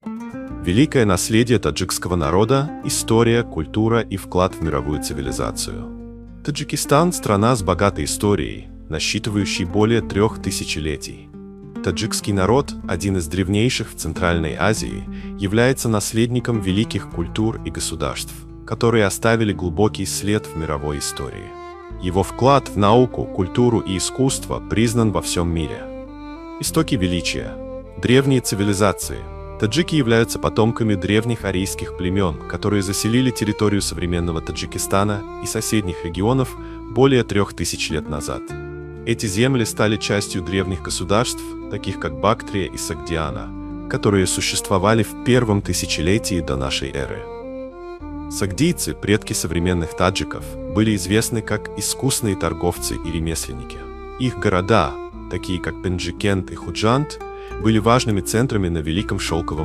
Великое наследие таджикского народа, история, культура и вклад в мировую цивилизацию. Таджикистан – страна с богатой историей, насчитывающей более 3 тысячелетий. Таджикский народ, один из древнейших в Центральной Азии, является наследником великих культур и государств, которые оставили глубокий след в мировой истории. Его вклад в науку, культуру и искусство признан во всем мире. Истоки величия. Древние цивилизации. Таджики являются потомками древних арийских племен, которые заселили территорию современного Таджикистана и соседних регионов более 3000 лет назад. Эти земли стали частью древних государств, таких как Бактрия и Согдиана, которые существовали в первом тысячелетии до нашей эры. Сагдийцы, предки современных таджиков, были известны как искусные торговцы и ремесленники. Их города, такие как Пенджикент и Худжант, были важными центрами на Великом Шелковом